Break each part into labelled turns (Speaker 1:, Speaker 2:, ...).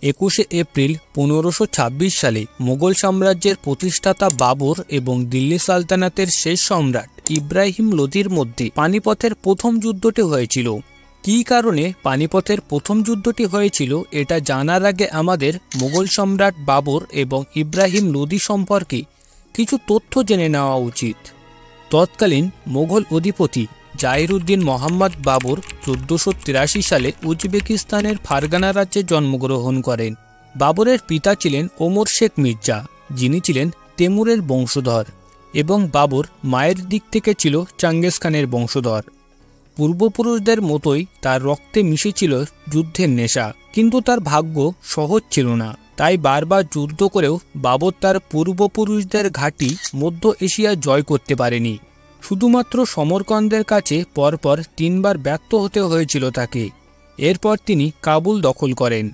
Speaker 1: 21 April 1526 সালে মোগল সাম্রাজ্যের প্রতিষ্ঠাতা বাবর এবং দিল্লি সালতানাতের শেষ সম্রাট ইব্রাহিম লোদির মধ্যে পানিপথের প্রথম যুদ্ধটি হয়েছিল। কী কারণে পানিপথের প্রথম যুদ্ধটি হয়েছিল এটা জানার আগে আমাদের মোগল সম্রাট বাবর এবং ইব্রাহিম লোদি সম্পর্কে কিছু তথ্য জেনে নেওয়া উচিত। তৎকালীন মোগল অধিপতি জাহিরুদ্দিন মোহাম্মদ বাবর 1483 সালে উজবেকিস্তানের ফারগানা রাজ্যে জন্মগ্রহণ করেন। বাবরের পিতা ছিলেন ওমর শেখ মির্জা, যিনি ছিলেন তেমুরের বংশধর, এবং বাবর মায়ের দিক থেকে ছিল চেঙ্গিস খানের বংশধর। পূর্বপুরুষদের মতোই তার রক্তে মিশেছিল যুদ্ধের নেশা, কিন্তু তার ভাগ্য সহজ ছিল না। তাই বারবার যুদ্ধ করেও বাবর তার পূর্বপুরুষদের ঘাঁটি মধ্য এশিয়া জয় করতে পারেনি। শুধুমাত্র সমরকন্দের কাছে পরপর 3 বার ব্যর্থ হতে হয়েছিল তাকে। এরপর তিনি কাবুল দখল করেন।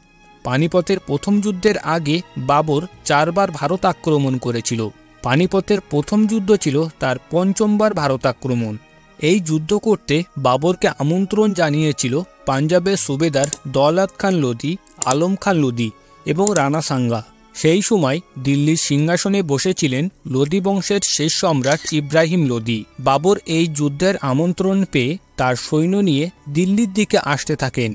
Speaker 1: পানিপথের প্রথম যুদ্ধের আগে বাবর 4 বার ভারত আক্রমণ করেছিল। পানিপথের প্রথম যুদ্ধ ছিল তার 5ম ভারত আক্রমণ। এই যুদ্ধ করতে বাবরকে আমন্ত্রণ জানিয়েছিল পাঞ্জাবের সুবেদার দৌলত খান লোদি, আলম খান লোদি এবং রানা সাঙ্গা। সেই সময় দিল্লির সিংহাসনে বসেছিলেন লোদি বংশের শেষ সম্রাট ইব্রাহিম লোদি। বাবর এই যুদ্ধের আমন্ত্রণ পেয়ে তার সৈন্য নিয়ে দিল্লির দিকে আসতে থাকেন।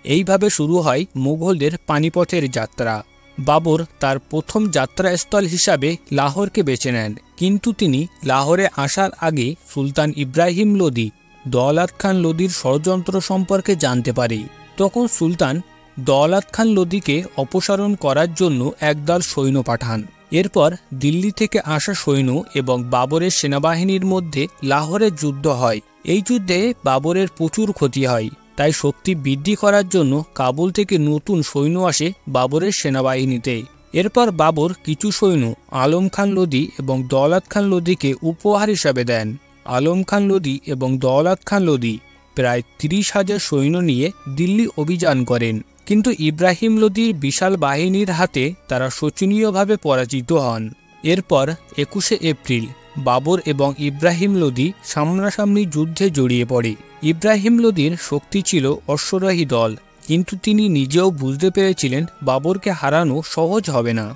Speaker 1: এইভাবে শুরু হয় মুঘলদের পানিপথের যাত্রা। বাবর তার প্রথম যাত্রাস্থল হিসাবে লাহোরকে বেছে নেন, কিন্তু তিনি লাহোরে আসার আগে সুলতান ইব্রাহিম লোদি দৌলত খান লোদির ষড়যন্ত্র সম্পর্কে জানতে পারে। তখন সুলতান দৌলত খান লোদিকে অপসারণ করার জন্য একদল সৈন্য পাঠান। এরপর দিল্লি থেকে আসা সৈন্য এবং বাবরের সেনাবাহিনীর মধ্যে লাহোরের যুদ্ধ হয়। এই যুদ্ধে বাবরের প্রচুর ক্ষতি হয়। তাই শক্তি বৃদ্ধি করার জন্য কাবুল থেকে নতুন সৈন্য আসে বাবরের সেনাবাহিনীতে। এরপর বাবর কিছু সৈন্য আলম খান লোদি এবং দৌলত খান লোদিকে উপহার হিসাবে দেন। আলম খান লোদি এবং দৌলত খান লোদি প্রায় 30,000 সৈন্য নিয়ে দিল্লি অভিযান করেন, কিন্তু ইব্রাহিম লোদির বিশাল বাহিনীর হাতে তারা শোচনীয়ভাবে পরাজিত হন। এরপর 21 এপ্রিল বাবর এবং ইব্রাহিম লোদি সামনাসামনি যুদ্ধে জড়িয়ে পড়ে। ইব্রাহিম লোদির শক্তি ছিল অশ্বারোহী দল, কিন্তু তিনি নিজেও বুঝতে পেরেছিলেন বাবরকে হারানো সহজ হবে না।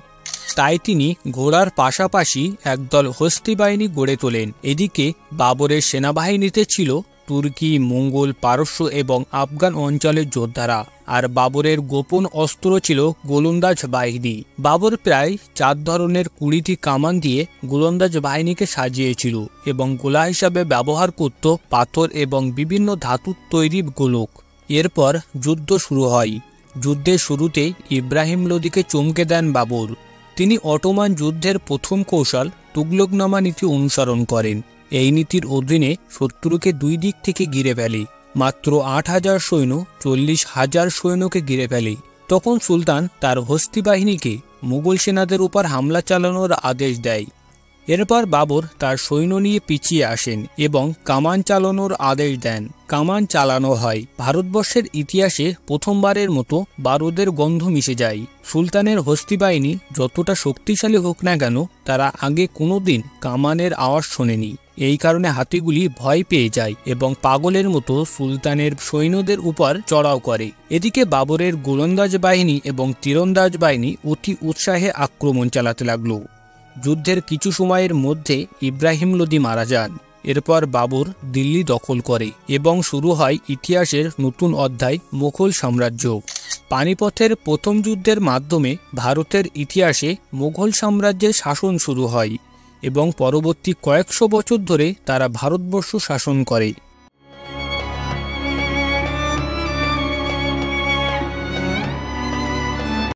Speaker 1: তাই তিনি ঘোড়ার পাশাপাশি একদল হস্তি বাহিনী গড়ে তোলেন। এদিকে বাবরের সেনাবাহিনীতে ছিল তুর্কি, মঙ্গল, পারস্য এবং আফগান অঞ্চলের যোদ্ধারা, আর বাবরের গোপন অস্ত্র ছিল গোলন্দাজ বাহিনী। বাবর প্রায় 4 ধরনের 20টি কামান দিয়ে গোলন্দাজ বাহিনীকে সাজিয়েছিল এবং গোলা হিসাবে ব্যবহার করত পাথর এবং বিভিন্ন ধাতুর তৈরি গোলক। এরপর যুদ্ধ শুরু হয়। যুদ্ধের শুরুতেই ইব্রাহিম লোদিকে চমকে দেন বাবর। তিনি অটোমান যুদ্ধের প্রথম কৌশল তুগলকনামা নীতি অনুসরণ করেন। এই নীতির অধীনে শত্রুকে 2 দিক থেকে ঘিরে ফেলে। মাত্র 8,000 সৈন্য 40,000 সৈন্যকে ঘিরে ফেলে। তখন সুলতান তার হস্তি বাহিনীকে মুঘল সেনাদের উপর হামলা চালানোর আদেশ দেয়। এরপর বাবর তার সৈন্য নিয়ে পিছিয়ে আসেন এবং কামান চালানোর আদেশ দেন। কামান চালানো হয়। ভারতবর্ষের ইতিহাসে প্রথমবারের মতো বারুদের গন্ধ মিশে যায়। সুলতানের হস্তি বাহিনী যতটা শক্তিশালী হোক না কেন, তারা আগে কোনোদিন কামানের আওয়াজ শোনেনি। এই কারণে হাতিগুলি ভয় পেয়ে যায় এবং পাগলের মতো সুলতানের সৈন্যদের উপর চড়াও করে। এদিকে বাবরের গোলন্দাজ বাহিনী এবং তীরন্দাজ বাহিনী অতি উৎসাহে আক্রমণ চালাতে লাগলো। যুদ্ধের কিছু সময়ের মধ্যে ইব্রাহিম লোদি মারা যান। এরপর বাবর দিল্লি দখল করে এবং শুরু হয় ইতিহাসের নতুন অধ্যায়, মুঘল সাম্রাজ্য। পানিপথের প্রথম যুদ্ধের মাধ্যমে ভারতের ইতিহাসে মুঘল সাম্রাজ্যের শাসন শুরু হয় এবং পরবর্তী কয়েকশো বছর ধরে তারা ভারতবর্ষ শাসন করে।